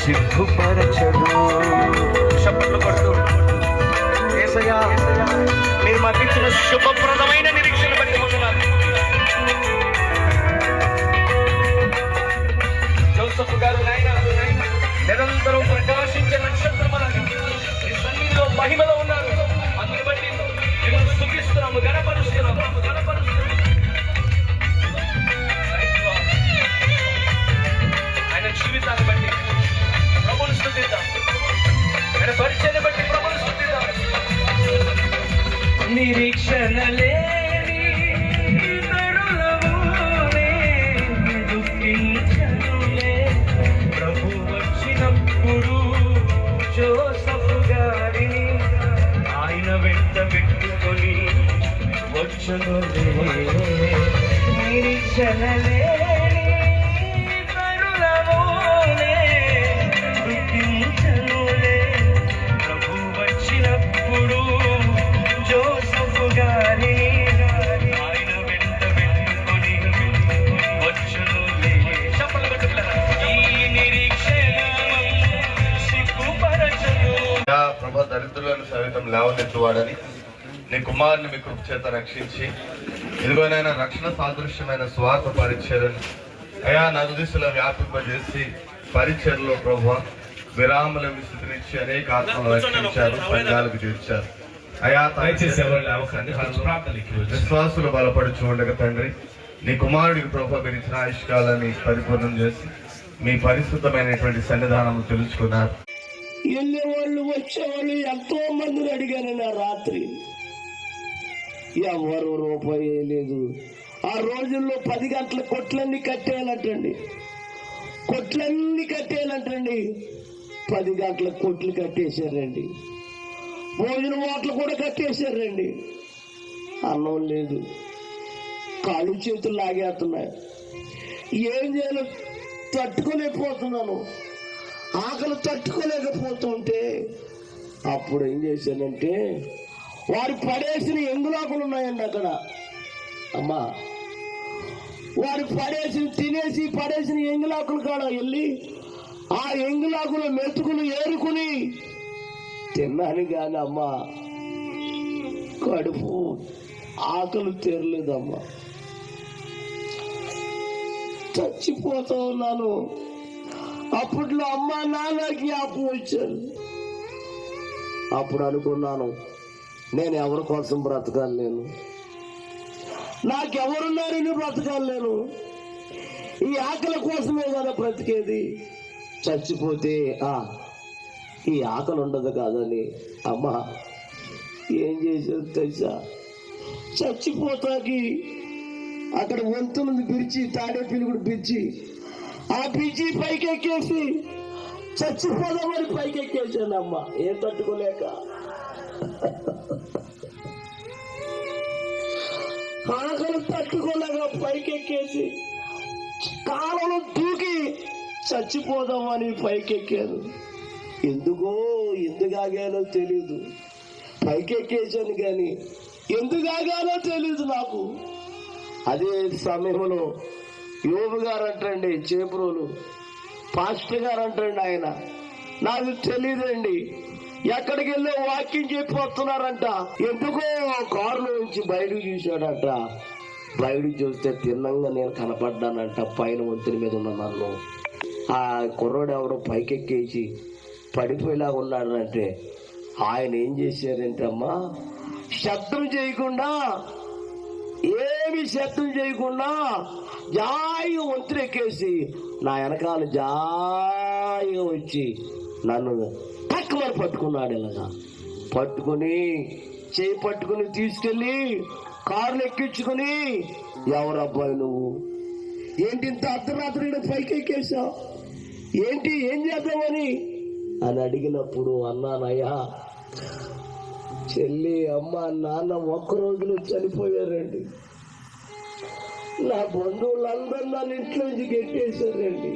సిగ్గుపరచదు. చప్పట్లు కొడుతూ యేసయ్యా మీరు మాకు ఇచ్చిన శుభప్రదమైన నిరీక్షణ బట్టి వందనాలు. జోసెఫ్ గారు నాయన నిరంతరం ప్రకాశించే నక్షత్రమలాగా ఈ సన్నిధిలో మహిమలో ఉన్నారు. అందుని బట్టి మిమ్మల్ని స్తుతిస్తున్నాము, గణపరుస్తున్నాము. ఆయన జీవితాన్ని బట్టి ప్రభువుని స్తుతిద్దాం, ఆయన పరిచయాన్ని బట్టి ప్రభువుని స్తుతిద్దాం. నిరీక్షణ లేని ఇతరులమునే దుఃఖించనులే ప్రభు వచ్చినప్పుడు జోసెఫ్ గారిని ఆయన వెంట పెట్టుకొని వచ్చునులే. నిరీక్షణ లేని ఇతరులమునే దుఃఖించనులే ప్రభు వచ్చినప్పుడు జోసెఫ్ గారిని ఆయన వెంట పెట్టుకొని వచ్చునులే. చప్పట్లు కొట్టుకున్నారా? ఈ నిరీక్షణ సిగ్గుపరచదు. ప్రభా, దరిద్రులను సైతం లేవనెత్తువాడని నీ కుమారుని మీ కృప చేత రక్షించి ఇదిగోనైనా రక్షణ సాదృశ్యమైన స్వార్థ పరిచర్యను అయా నలు దిశలో వ్యాపింపజేసి పరిచర్లో ప్రభా విరామల విస్తరించి అనేక ఆత్మలు రక్షించారు, సంఘాలకు తీర్చారు. అయా విశ్వాసులు బలపడుచు ఉండగా తండ్రి నీ కుమారుడికి ప్రభా మీరు ఇచ్చిన ఆయుష్కాలని పరిపూర్ణం చేసి మీ పరిశుద్ధమైనటువంటి సన్నిధానం తెలుసుకున్నారు. వెళ్ళేవాళ్ళు వచ్చేవాళ్ళు ఎంతో మందిని అడిగాను నా రాత్రి, ఎవరు రూపాయి లేదు. ఆ రోజుల్లో 10 గంటల కొట్లన్నీ కట్టేయాలంటండి, కొట్లన్నీ కట్టేయాలంటండి. 10 గంటల కొట్లు కట్టేశారండి, భోజనం వాట్లు కూడా కట్టేశారండి. అన్నం లేదు, కాళ్ళు చేతులు లాగేస్తున్నాయి. ఏం చేయాలో తట్టుకోలేకపోతున్నాను, ఆకలి తట్టుకోలేకపోతుంటే అప్పుడు ఏం చేశానంటే వారు పడేసిన ఎంగులాకులు ఉన్నాయండి అక్కడ. అమ్మా, వారు తినేసి పడేసిన ఎంగులాకులు కాడ వెళ్ళి ఆ ఎంగులాకుల మెతుకులు ఏరుకుని తిన్నాను. కానీ అమ్మా కడుపు ఆకలి తీరలేదమ్మా, చచ్చిపోతా ఉన్నాను. అప్పట్లో అమ్మ నాన్న జ్ఞాపకం వచ్చారు. అప్పుడు అనుకున్నాను, నేను ఎవరి కోసం బ్రతకాలి, నాకెవరున్నారని బ్రతకాలి, ఈ ఆకలి కోసమే కదా బ్రతికేది. చచ్చిపోతే ఈ ఆకలి ఉండదు కాదని అమ్మ ఏం చేసేది తెలుసా, చచ్చిపోతాకి అక్కడ వంతులను పిలిచి తాడే పిలుగుడు పిలిచి ఆ పిలిచి పైకెక్కేసి చచ్చిపోదామని పైకెక్కేసానమ్మ, ఏం తట్టుకోలేక. ఆకలి తట్టుకోలేక పైకెక్కేసి కాలంలో దూకి చచ్చిపోదామని పైకెక్కాను. ఎందుకు ఆగానో తెలీదు, పైకెక్కేసాను కానీ ఎందుకు ఆగానో తెలీదు నాకు. అదే సమయంలో యోబు గారు అంటండి, చేబ్రోలు పాస్టర్ గారు అంటండి, ఆయన నాకు తెలియదండి, ఎక్కడికి వెళ్ళి వాక్యం చెప్పి వస్తున్నారంట. ఎందుకో కారులో నుంచి బయటకు చూశాడంట. బయటకు చూస్తే తిన్నంగా నేను కనపడ్డానంట. పైన వంతుని మీద ఉన్న నన్ను ఆ కుర్రోడు ఎవడో పైకెక్కేసి పడిపోయేలా ఉన్నాడంటే ఆయన ఏం చేశారంటే అమ్మా, శబ్దం చేయకుండా ఏమి శబ్దం చేయకుండా జాయిగా వంతునెక్కేసి నా వెనకాల జాయిగా వచ్చి నన్ను తక్కువని పట్టుకున్నాడు. ఇలాగా పట్టుకుని చేయి పట్టుకుని తీసుకెళ్ళి కారులు ఎక్కించుకుని, ఎవరబ్బాయి నువ్వు, ఏంటి ఇంత అర్ధరాత్రి పైకి ఎక్కేసావు, ఏంటి ఏం చేద్దామని అని అడిగినప్పుడు అన్నానయ్యా, చెల్లి అమ్మ నాన్న ఒక్క రోజులో చనిపోయారండి. నా బంధువులందరూ నన్ను ఇంట్లో నుంచి గెట్టేశారండి.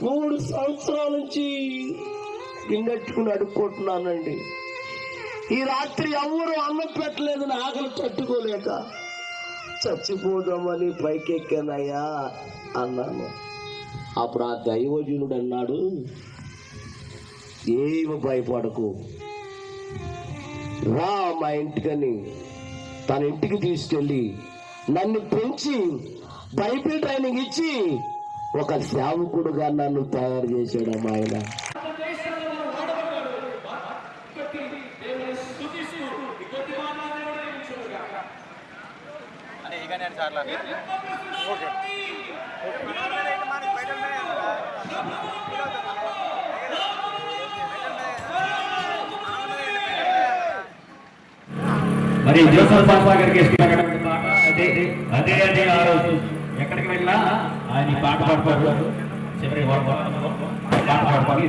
3 సంవత్సరాల నుంచి గిన్నెట్టుకుని అడుక్కుంటున్నానండి. ఈ రాత్రి ఎవరు అన్నం పెట్టలేదు, నా ఆకలి తట్టుకోలేక చచ్చిపోదామని పైకెక్కానయ్యా అన్నాను. అప్పుడు ఆ దైవజనుడు అన్నాడు, ఏమి భయపడకు, రా మా ఇంటికని తన ఇంటికి తీసుకెళ్ళి నన్ను పెంచి బైబిల్ ట్రైనింగ్ ఇచ్చి ఒక సేవకుడుగా నన్ను తయారు చేశాడు ఆయన. మరి జోసఫ్ బాబా గారికి ఇష్టమైనటువంటి పాట అదే అదే అదే ఆ రోజు ఎక్కడికి వెళ్ళినా ఆయన ఈ పాట పాడుకోరు. చివరి పాట పాడుకోవాలి.